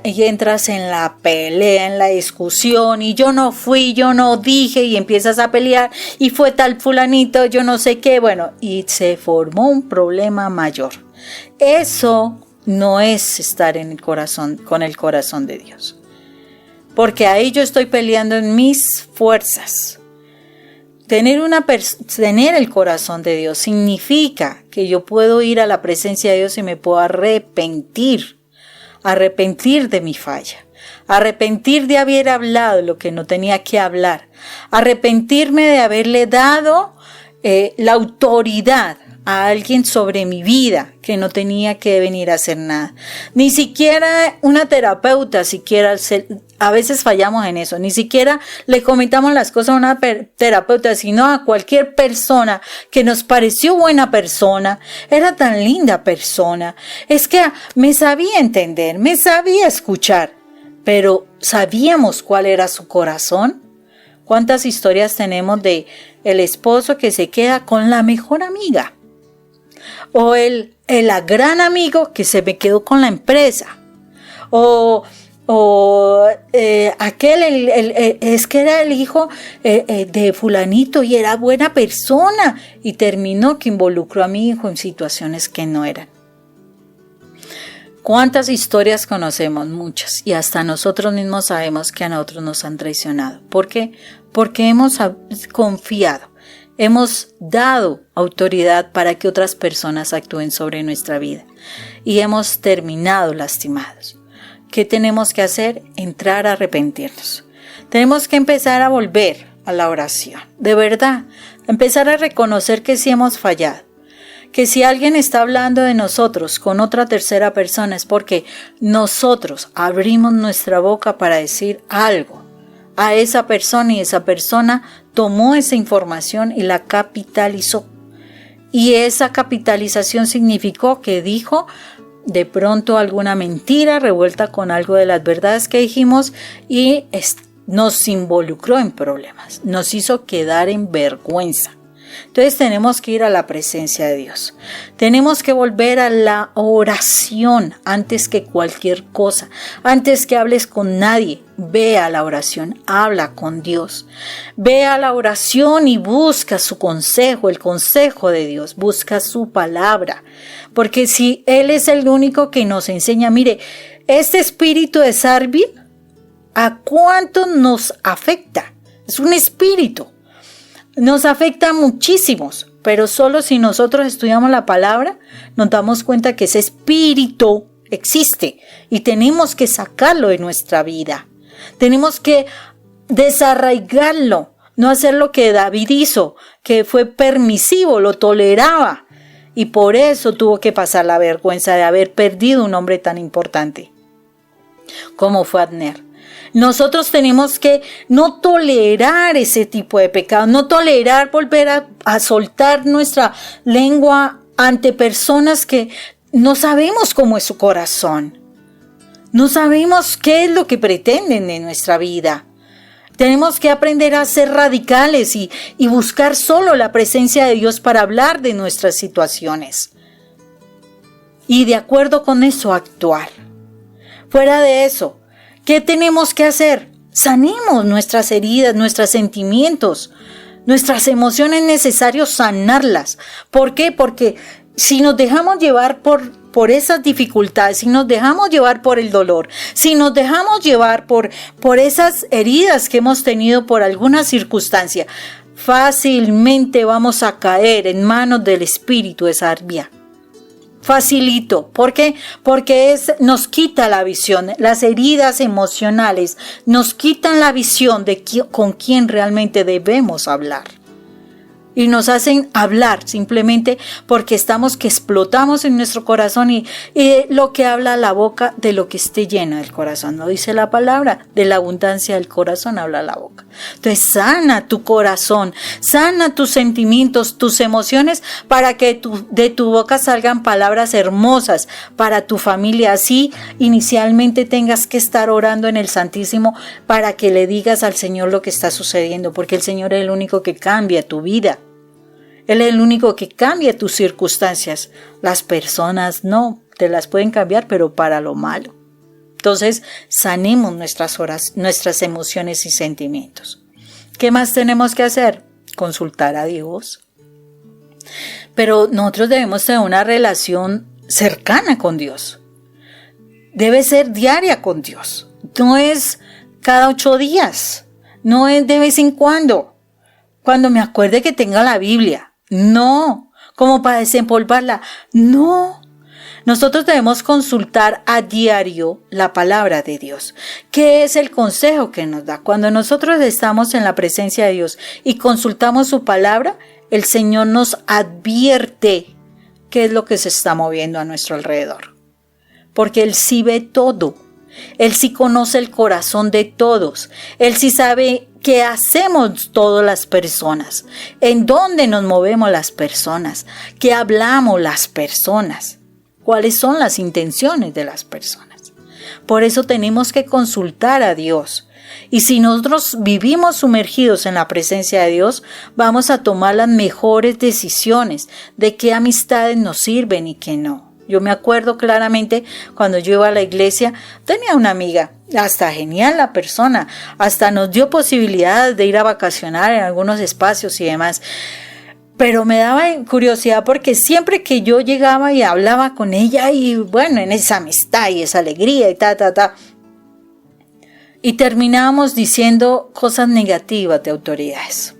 [SPEAKER 2] y entras en la pelea, en la discusión, y yo no fui, yo no dije, y empiezas a pelear, y fue tal fulanito, yo no sé qué, bueno, y se formó un problema mayor. Eso no es estar en el corazón, con el corazón de Dios. Porque ahí yo estoy peleando en mis fuerzas. Tener el corazón de Dios significa que yo puedo ir a la presencia de Dios y me puedo arrepentir de mi falla, arrepentir de haber hablado lo que no tenía que hablar, arrepentirme de haberle dado la autoridad a alguien sobre mi vida que no tenía que venir a hacer nada. Ni siquiera una terapeuta, a veces fallamos en eso, ni siquiera le comentamos las cosas a una terapeuta, sino a cualquier persona que nos pareció buena persona, era tan linda persona, es que me sabía entender, me sabía escuchar, pero ¿sabíamos cuál era su corazón? ¿Cuántas historias tenemos de el esposo que se queda con la mejor amiga? O el gran amigo que se me quedó con la empresa. O aquel, es que era el hijo de fulanito y era buena persona y terminó que involucró a mi hijo en situaciones que no eran. ¿Cuántas historias conocemos? Muchas. Y hasta nosotros mismos sabemos que a nosotros nos han traicionado. ¿Por qué? Porque hemos confiado. Hemos dado autoridad para que otras personas actúen sobre nuestra vida y hemos terminado lastimados. ¿Qué tenemos que hacer? Entrar a arrepentirnos. Tenemos que empezar a volver a la oración. De verdad, empezar a reconocer que sí hemos fallado. Que si alguien está hablando de nosotros con otra tercera persona es porque nosotros abrimos nuestra boca para decir algo a esa persona y esa persona tomó esa información y la capitalizó. Y esa capitalización significó que dijo de pronto alguna mentira revuelta con algo de las verdades que dijimos y nos involucró en problemas, nos hizo quedar en vergüenza. Entonces tenemos que ir a la presencia de Dios. Tenemos que volver a la oración antes que cualquier cosa. Antes que hables con nadie, ve a la oración, habla con Dios. Ve a la oración y busca su consejo, el consejo de Dios. Busca su palabra. Porque si Él es el único que nos enseña, mire, este espíritu de Sarvi, ¿a cuánto nos afecta? Es un espíritu. Nos afecta muchísimos, pero solo si nosotros estudiamos la palabra, nos damos cuenta que ese espíritu existe y tenemos que sacarlo de nuestra vida. Tenemos que desarraigarlo, no hacer lo que David hizo, que fue permisivo, lo toleraba y por eso tuvo que pasar la vergüenza de haber perdido un hombre tan importante como fue Abner. Nosotros tenemos que no tolerar ese tipo de pecado, no tolerar volver a soltar nuestra lengua ante personas que no sabemos cómo es su corazón. No sabemos qué es lo que pretenden de nuestra vida. Tenemos que aprender a ser radicales y buscar solo la presencia de Dios para hablar de nuestras situaciones. Y de acuerdo con eso actuar. Fuera de eso, ¿qué tenemos que hacer? Sanemos nuestras heridas, nuestros sentimientos, nuestras emociones, es necesario sanarlas. ¿Por qué? Porque si nos dejamos llevar por esas dificultades, si nos dejamos llevar por el dolor, si nos dejamos llevar por esas heridas que hemos tenido por alguna circunstancia, fácilmente vamos a caer en manos del espíritu de Sarvia. Facilito. ¿Por qué? Porque nos quita la visión. Las heridas emocionales nos quitan la visión de con quién realmente debemos hablar. Y nos hacen hablar simplemente porque que explotamos en nuestro corazón y lo que habla la boca de lo que esté lleno del corazón. No dice la palabra, de la abundancia del corazón habla la boca. Entonces sana tu corazón, sana tus sentimientos, tus emociones para que de tu boca salgan palabras hermosas para tu familia. Así inicialmente tengas que estar orando en el Santísimo para que le digas al Señor lo que está sucediendo, porque el Señor es el único que cambia tu vida. Él es el único que cambia tus circunstancias. Las personas no, te las pueden cambiar, pero para lo malo. Entonces, sanemos nuestras emociones y sentimientos. ¿Qué más tenemos que hacer? Consultar a Dios. Pero nosotros debemos tener una relación cercana con Dios. Debe ser diaria con Dios. No es cada 8 días. No es de vez en cuando. Cuando me acuerde que tenga la Biblia. No. Como para desempolvarla. No. Nosotros debemos consultar a diario la palabra de Dios. ¿Qué es el consejo que nos da? Cuando nosotros estamos en la presencia de Dios y consultamos su palabra, el Señor nos advierte qué es lo que se está moviendo a nuestro alrededor. Porque Él sí ve todo. Él sí conoce el corazón de todos. Él sí sabe qué hacemos todas las personas, en dónde nos movemos las personas, qué hablamos las personas, cuáles son las intenciones de las personas. Por eso tenemos que consultar a Dios. Y si nosotros vivimos sumergidos en la presencia de Dios, vamos a tomar las mejores decisiones de qué amistades nos sirven y qué no. Yo me acuerdo claramente cuando yo iba a la iglesia, tenía una amiga, hasta genial la persona, hasta nos dio posibilidades de ir a vacacionar en algunos espacios y demás. Pero me daba curiosidad porque siempre que yo llegaba y hablaba con ella y bueno, en esa amistad y esa alegría y y terminábamos diciendo cosas negativas de autoridades,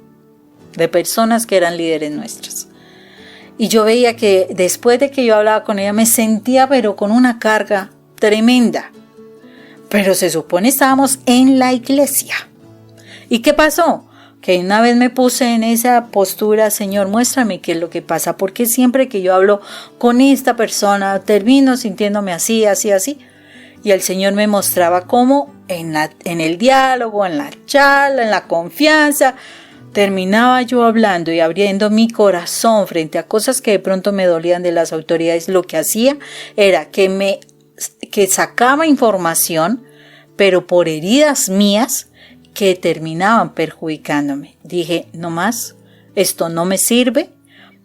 [SPEAKER 2] de personas que eran líderes nuestras. Y yo veía que después de que yo hablaba con ella me sentía pero con una carga tremenda. Pero se supone estábamos en la iglesia. ¿Y qué pasó? Que una vez me puse en esa postura, Señor, muéstrame qué es lo que pasa. Porque siempre que yo hablo con esta persona termino sintiéndome así. Y el Señor me mostraba cómo en el diálogo, en la charla, en la confianza, terminaba yo hablando y abriendo mi corazón frente a cosas que de pronto me dolían de las autoridades. Lo que hacía era que sacaba información, pero por heridas mías que terminaban perjudicándome. Dije, no más, esto no me sirve,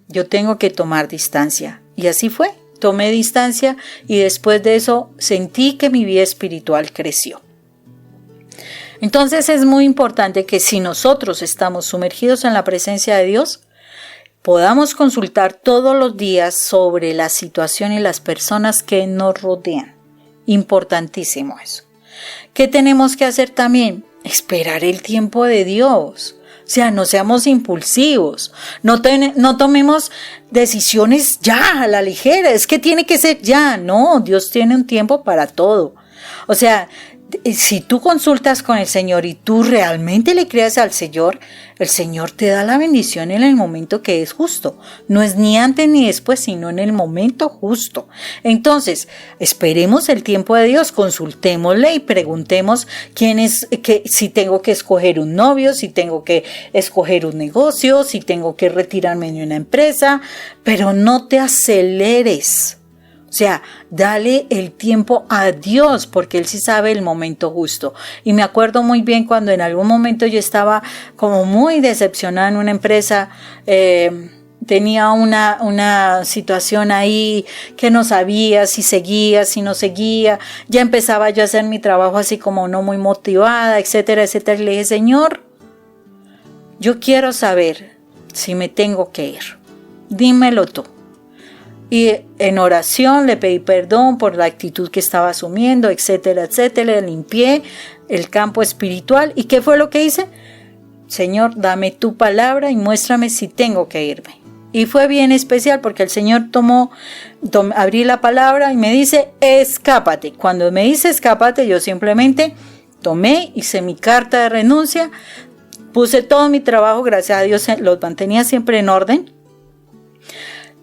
[SPEAKER 2] yo tengo que tomar distancia. Y así fue, tomé distancia y después de eso sentí que mi vida espiritual creció. Entonces es muy importante que si nosotros estamos sumergidos en la presencia de Dios, podamos consultar todos los días sobre la situación y las personas que nos rodean. Importantísimo eso. ¿Qué tenemos que hacer también? Esperar el tiempo de Dios. O sea, no seamos impulsivos, no tomemos decisiones ya a la ligera, es que tiene que ser ya. No, Dios tiene un tiempo para todo. O sea, si tú consultas con el Señor y tú realmente le creas al Señor, el Señor te da la bendición en el momento que es justo. No es ni antes ni después, sino en el momento justo. Entonces, esperemos el tiempo de Dios, consultémosle y preguntemos si tengo que escoger un novio, si tengo que escoger un negocio, si tengo que retirarme de una empresa, pero no te aceleres. O sea, dale el tiempo a Dios porque Él sí sabe el momento justo. Y me acuerdo muy bien cuando en algún momento yo estaba como muy decepcionada en una empresa, tenía una situación ahí que no sabía si seguía, si no seguía. Ya empezaba yo a hacer mi trabajo así como no muy motivada, etcétera, etcétera. Y le dije, Señor, yo quiero saber si me tengo que ir. Dímelo tú. Y en oración le pedí perdón por la actitud que estaba asumiendo, etcétera, etcétera. Limpié el campo espiritual. ¿Y qué fue lo que hice? Señor, dame tu palabra y muéstrame si tengo que irme. Y fue bien especial porque el Señor abrí la palabra y me dice, escápate. Cuando me dice escápate, yo simplemente tomé, hice mi carta de renuncia, puse todo mi trabajo, gracias a Dios lo mantenía siempre en orden,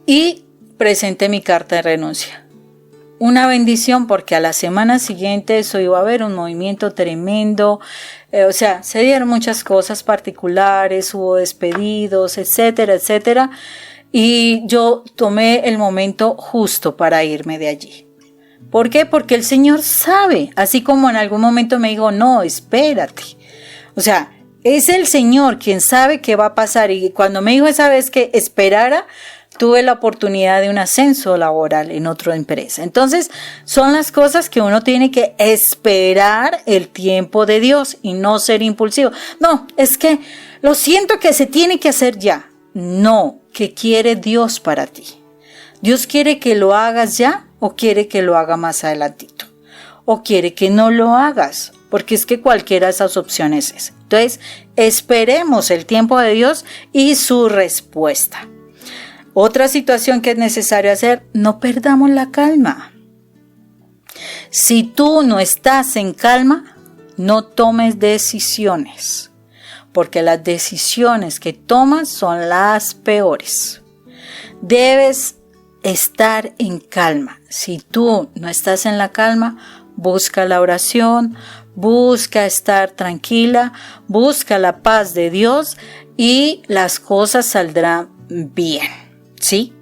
[SPEAKER 2] y presenté mi carta de renuncia. Una bendición porque a la semana siguiente eso iba a haber un movimiento tremendo, o sea, se dieron muchas cosas particulares, hubo despedidos, etcétera, etcétera, y yo tomé el momento justo para irme de allí. ¿Por qué? Porque el Señor sabe, así como en algún momento me dijo, no, espérate, o sea, es el Señor quien sabe qué va a pasar, y cuando me dijo esa vez que esperara, tuve la oportunidad de un ascenso laboral en otra empresa. Entonces, son las cosas que uno tiene que esperar el tiempo de Dios y no ser impulsivo. No, es que lo siento que se tiene que hacer ya. No, ¿qué quiere Dios para ti? ¿Dios quiere que lo hagas ya o quiere que lo haga más adelantito? ¿O quiere que no lo hagas? Porque es que cualquiera de esas opciones es. Entonces, esperemos el tiempo de Dios y su respuesta. Otra situación que es necesario hacer, no perdamos la calma. Si tú no estás en calma, no tomes decisiones, porque las decisiones que tomas son las peores. Debes estar en calma. Si tú no estás en la calma, busca la oración, busca estar tranquila, busca la paz de Dios y las cosas saldrán bien, ¿sí?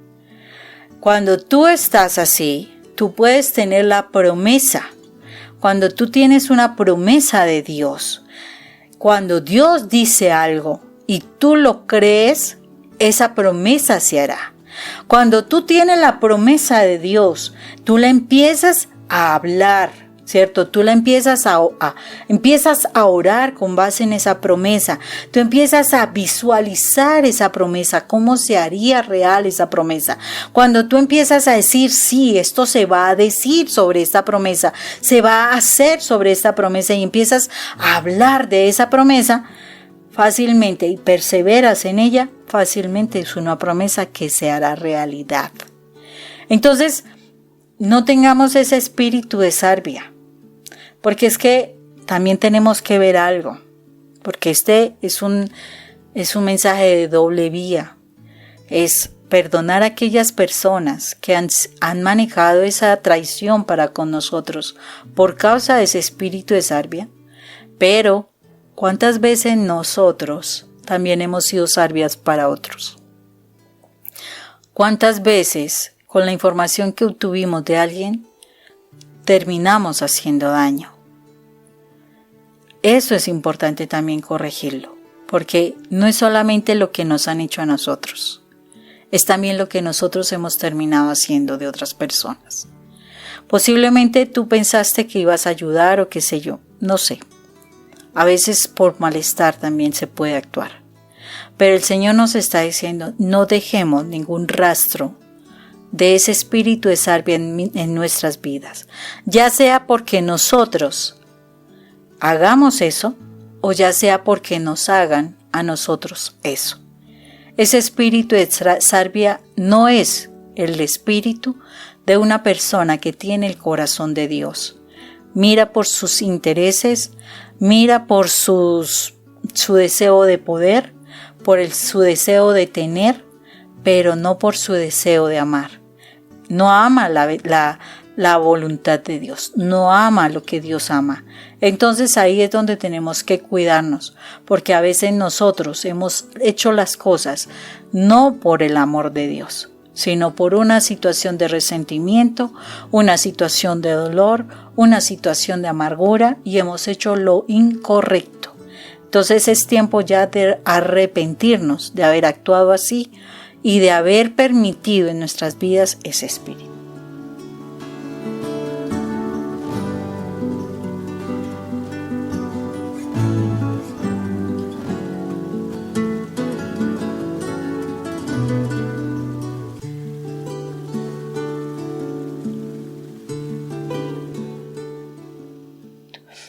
[SPEAKER 2] Cuando tú estás así, tú puedes tener la promesa. Cuando tú tienes una promesa de Dios, cuando Dios dice algo y tú lo crees, esa promesa se hará. Cuando tú tienes la promesa de Dios, tú la empiezas a hablar, ¿cierto? Tú la empiezas a orar con base en esa promesa. Tú empiezas a visualizar esa promesa, cómo se haría real esa promesa. Cuando tú empiezas a decir, sí, esto se va a decir sobre esta promesa, se va a hacer sobre esta promesa y empiezas a hablar de esa promesa, fácilmente y perseveras en ella, fácilmente es una promesa que se hará realidad. Entonces, no tengamos ese espíritu de sarvia, porque es que también tenemos que ver algo, porque este es un mensaje de doble vía. Es perdonar a aquellas personas que han manejado esa traición para con nosotros por causa de ese espíritu de sarvia, pero ¿cuántas veces nosotros también hemos sido sarvias para otros? ¿Cuántas veces con la información que obtuvimos de alguien terminamos haciendo daño? Eso es importante también corregirlo, porque no es solamente lo que nos han hecho a nosotros, es también lo que nosotros hemos terminado haciendo de otras personas. Posiblemente tú pensaste que ibas a ayudar o qué sé yo, no sé. A veces por malestar también se puede actuar. Pero el Señor nos está diciendo, no dejemos ningún rastro de ese espíritu de sarvia en nuestras vidas. Ya sea porque nosotros hagamos eso, o ya sea porque nos hagan a nosotros eso. Ese espíritu de sarvia no es el espíritu de una persona que tiene el corazón de Dios. Mira por sus intereses, mira por su deseo de poder, por su deseo de tener, pero no por su deseo de amar. No ama la voluntad de Dios, no ama lo que Dios ama. Entonces ahí es donde tenemos que cuidarnos, porque a veces nosotros hemos hecho las cosas no por el amor de Dios, sino por una situación de resentimiento, una situación de dolor, una situación de amargura y hemos hecho lo incorrecto. Entonces es tiempo ya de arrepentirnos de haber actuado así y de haber permitido en nuestras vidas ese espíritu.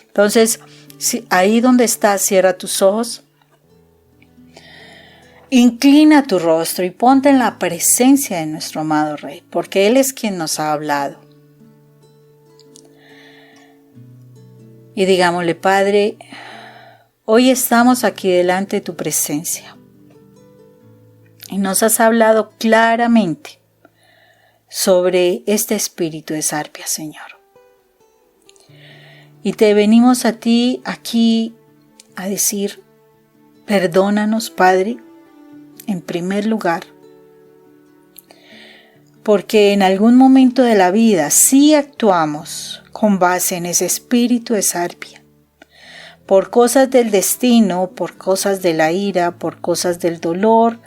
[SPEAKER 2] Entonces, ahí donde estás, cierra tus ojos, inclina tu rostro y ponte en la presencia de nuestro amado Rey, porque Él es quien nos ha hablado. Y digámosle, Padre, hoy estamos aquí delante de tu presencia y nos has hablado claramente sobre este espíritu de sarvia, Señor. Y te venimos a ti aquí a decir, perdónanos, Padre, en primer lugar, porque en algún momento de la vida sí actuamos con base en ese espíritu de sarvia, por cosas del destino, por cosas de la ira, por cosas del dolor,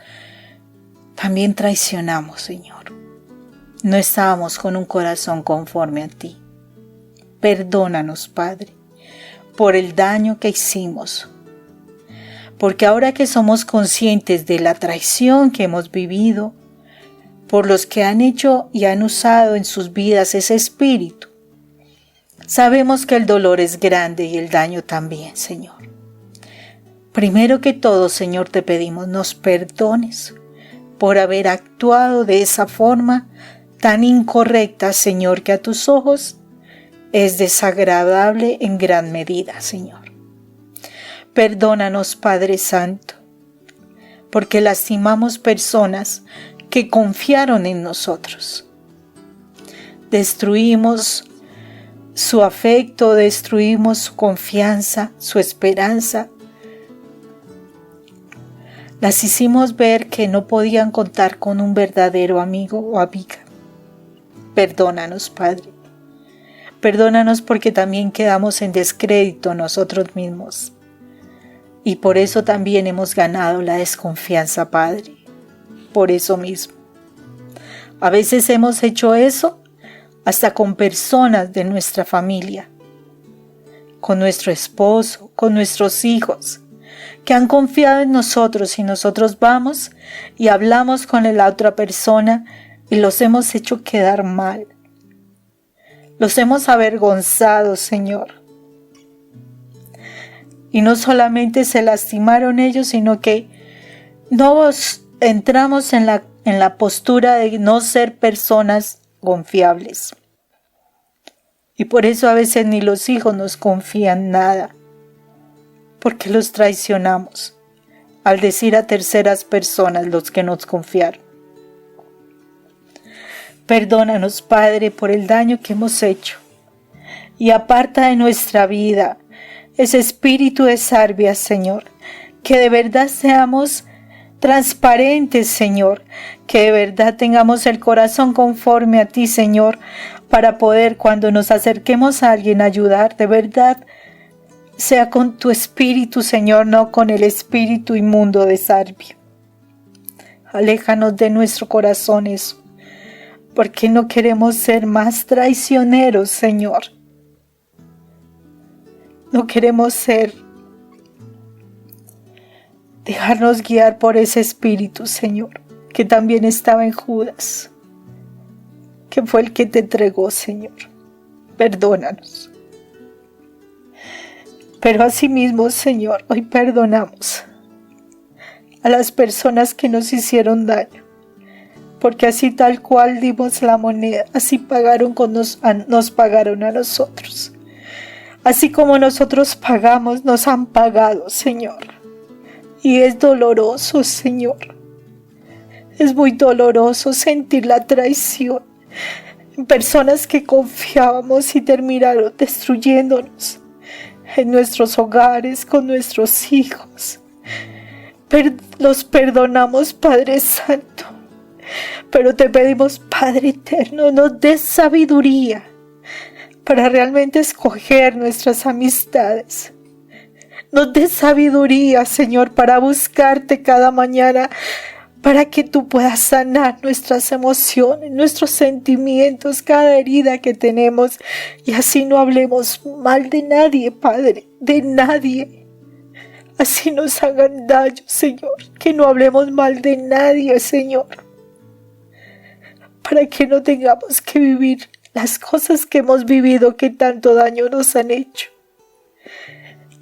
[SPEAKER 2] también traicionamos, Señor. No estábamos con un corazón conforme a ti. Perdónanos, Padre, por el daño que hicimos, porque ahora que somos conscientes de la traición que hemos vivido, por los que han hecho y han usado en sus vidas ese espíritu. Sabemos que el dolor es grande y el daño también, Señor. Primero que todo, Señor, te pedimos nos perdones por haber actuado de esa forma tan incorrecta, Señor, que a tus ojos es desagradable en gran medida, Señor. Perdónanos, Padre Santo, porque lastimamos personas que confiaron en nosotros. Destruimos su afecto, destruimos su confianza, su esperanza. Las hicimos ver que no podían contar con un verdadero amigo o amiga. Perdónanos, Padre. Perdónanos porque también quedamos en descrédito nosotros mismos. Y por eso también hemos ganado la desconfianza, Padre. Por eso mismo. A veces hemos hecho eso hasta con personas de nuestra familia, con nuestro esposo, con nuestros hijos, que han confiado en nosotros y nosotros vamos y hablamos con la otra persona y los hemos hecho quedar mal. Los hemos avergonzado, Señor. Y no solamente se lastimaron ellos, sino que no entramos en la postura de no ser personas confiables. Y por eso a veces ni los hijos nos confían nada, porque los traicionamos al decir a terceras personas los que nos confiaron. Perdónanos, Padre, por el daño que hemos hecho, y aparta de nuestra vida ese espíritu de sarvia, Señor, que de verdad seamos transparentes, Señor, que de verdad tengamos el corazón conforme a ti, Señor, para poder cuando nos acerquemos a alguien ayudar, de verdad sea con tu espíritu, Señor, no con el espíritu inmundo de sarvia. Aléjanos de nuestro corazón eso, porque no queremos ser más traicioneros, Señor. No queremos dejarnos guiar por ese espíritu, Señor, que también estaba en Judas, que fue el que te entregó, Señor. Perdónanos. Pero asimismo, Señor, hoy perdonamos a las personas que nos hicieron daño, porque así tal cual dimos la moneda, así nos pagaron a nosotros. Así como nosotros pagamos, nos han pagado, Señor. Y es doloroso, Señor. Es muy doloroso sentir la traición en personas que confiábamos y terminaron destruyéndonos en nuestros hogares, con nuestros hijos. Los perdonamos, Padre Santo. Pero te pedimos, Padre Eterno, nos des sabiduría para realmente escoger nuestras amistades. Nos des sabiduría, Señor, para buscarte cada mañana, para que tú puedas sanar nuestras emociones, nuestros sentimientos, cada herida que tenemos, y así no hablemos mal de nadie, Padre, de nadie. Así nos hagan daño, Señor, que no hablemos mal de nadie, Señor, para que no tengamos que vivir las cosas que hemos vivido que tanto daño nos han hecho.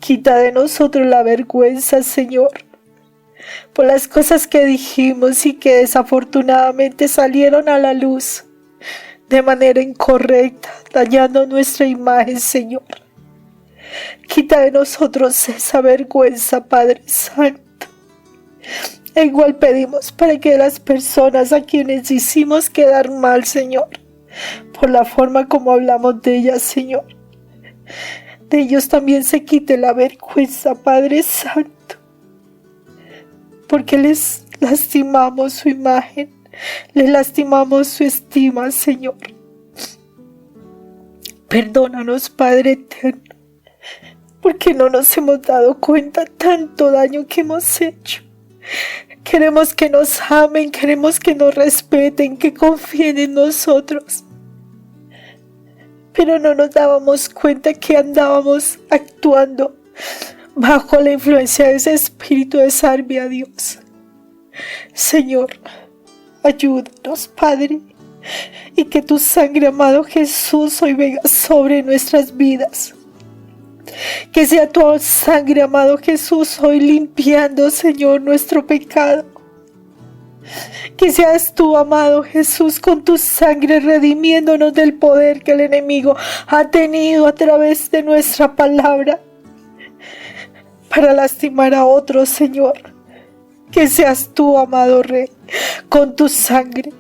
[SPEAKER 2] Quita de nosotros la vergüenza, Señor, por las cosas que dijimos y que desafortunadamente salieron a la luz de manera incorrecta, dañando nuestra imagen, Señor. Quita de nosotros esa vergüenza, Padre Santo. E igual pedimos para que las personas a quienes hicimos quedar mal, Señor, por la forma como hablamos de ellas, Señor, de ellos también se quite la vergüenza, Padre Santo, porque les lastimamos su imagen, les lastimamos su estima, Señor. Perdónanos, Padre Eterno, porque no nos hemos dado cuenta tanto daño que hemos hecho. Queremos que nos amen, queremos que nos respeten, que confíen en nosotros. Pero no nos dábamos cuenta que andábamos actuando bajo la influencia de ese espíritu de sarvia, Dios. Señor,
[SPEAKER 3] Ayúdanos, Padre, y que tu sangre, amado Jesús, hoy venga sobre nuestras vidas. Que sea tu sangre, amado Jesús, hoy limpiando, Señor, nuestro pecado. Que seas tú, amado Jesús, con tu sangre redimiéndonos del poder que el enemigo ha tenido a través de nuestra palabra para lastimar a otros, Señor. Que seas tú, amado Rey, con tu sangre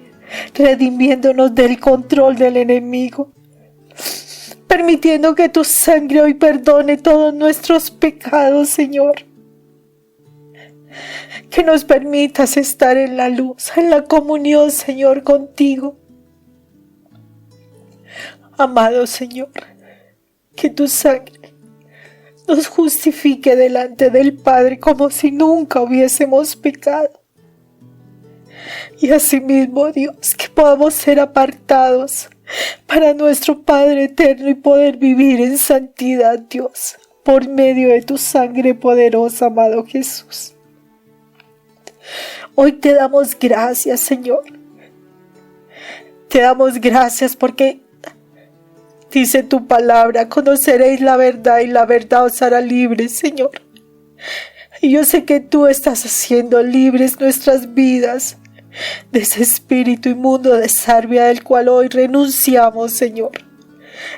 [SPEAKER 3] redimiéndonos del control del enemigo, permitiendo que tu sangre hoy perdone todos nuestros pecados, Señor. Que nos permitas estar en la luz, en la comunión, Señor, contigo. Amado Señor, que tu sangre nos justifique delante del Padre como si nunca hubiésemos pecado. Y asimismo, Dios, que podamos ser apartados para nuestro Padre eterno y poder vivir en santidad, Dios, por medio de tu sangre poderosa, amado Jesús. Hoy te damos gracias, Señor. Te damos gracias porque dice tu palabra: conoceréis la verdad y la verdad os hará libres, Señor. Y yo sé que tú estás haciendo libres nuestras vidas de ese espíritu inmundo de sarvia del cual hoy renunciamos, Señor.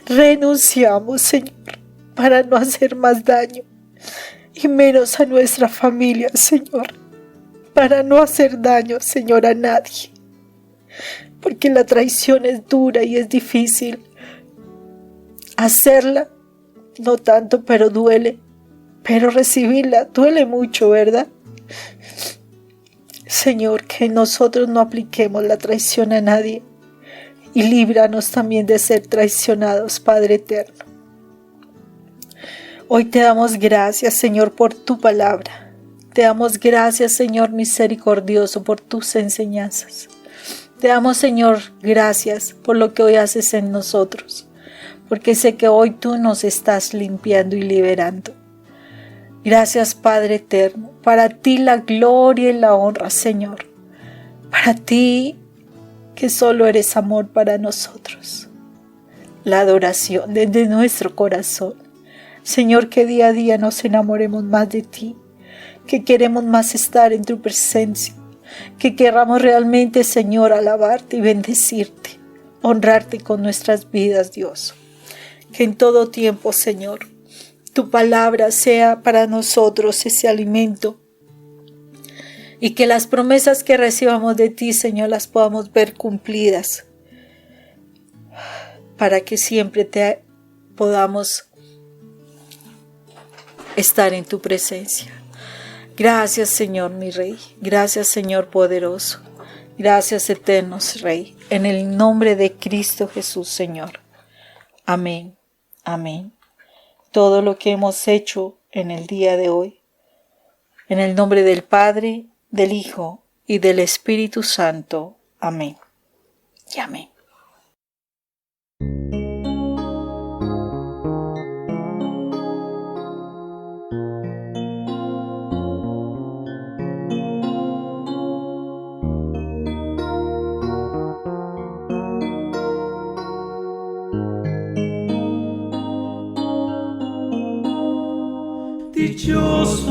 [SPEAKER 3] Renunciamos, Señor, para no hacer más daño y menos a nuestra familia, Señor. Para no hacer daño, Señor, a nadie. Porque la traición es dura y es difícil. Hacerla, no tanto, pero duele. Pero recibirla duele mucho, ¿verdad? Señor, que nosotros no apliquemos la traición a nadie. Y líbranos también de ser traicionados, Padre eterno. Hoy te damos gracias, Señor, por tu palabra. Te damos gracias, Señor misericordioso, por tus enseñanzas. Te damos, Señor, gracias por lo que hoy haces en nosotros, porque sé que hoy tú nos estás limpiando y liberando. Gracias, Padre eterno. Para ti la gloria y la honra, Señor. Para ti, que solo eres amor para nosotros. La adoración desde nuestro corazón. Señor, que día a día nos enamoremos más de ti. Que queremos más estar en tu presencia, que querramos realmente, Señor, alabarte y bendecirte, honrarte con nuestras vidas, Dios. Que en todo tiempo, Señor, tu palabra sea para nosotros ese alimento y que las promesas que recibamos de ti, Señor, las podamos ver cumplidas para que siempre te podamos estar en tu presencia. Gracias, Señor, mi Rey. Gracias, Señor poderoso. Gracias, eterno Rey. En el nombre de Cristo Jesús, Señor. Amén. Amén. Todo lo que hemos hecho en el día de hoy, en el nombre del Padre, del Hijo y del Espíritu Santo. Amén. Y amén.
[SPEAKER 4] Dichoso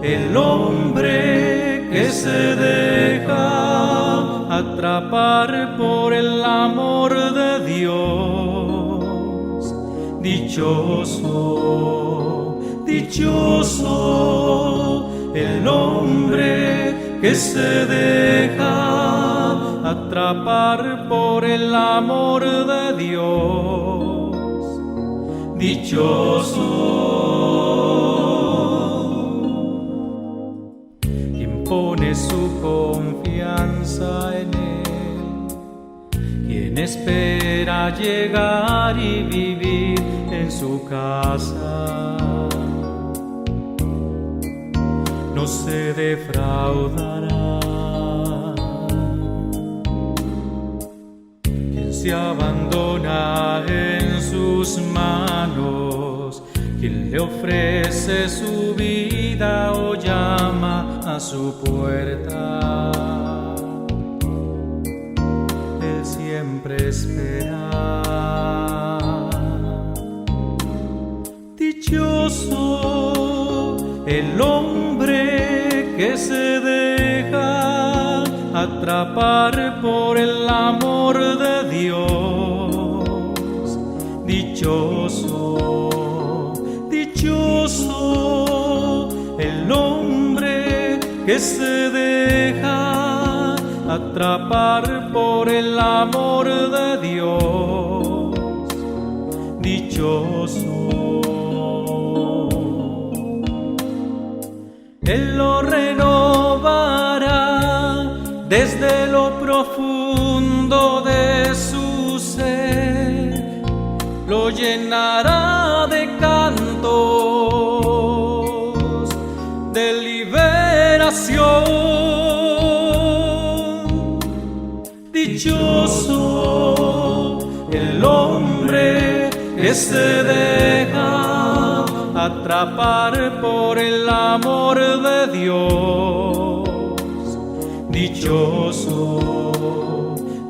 [SPEAKER 4] el hombre que se deja atrapar por el amor de Dios. Dichoso, dichoso el hombre que se deja atrapar por el amor de Dios. Dichoso quien pone su confianza en Él, quien espera llegar y vivir en su casa, no se defraudará. Quien se abandona en sus manos, quien le ofrece su vida o llama a su puerta, siempre espera. Dichoso el hombre que se deja atrapar por el amor de Dios. Dichoso, dichoso el hombre que se deja atrapar por el amor de Dios. Dichoso. Él lo renovará desde lo profundo de su ser, lo llenará de cantos de liberación. Dichoso el hombre que se deja atrapar por el amor de Dios. Dichoso,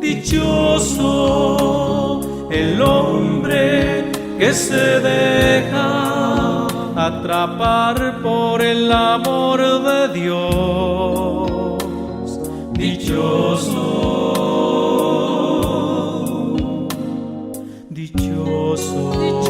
[SPEAKER 4] dichoso el hombre que se deja atrapar por el amor de Dios. Dichoso, dichoso.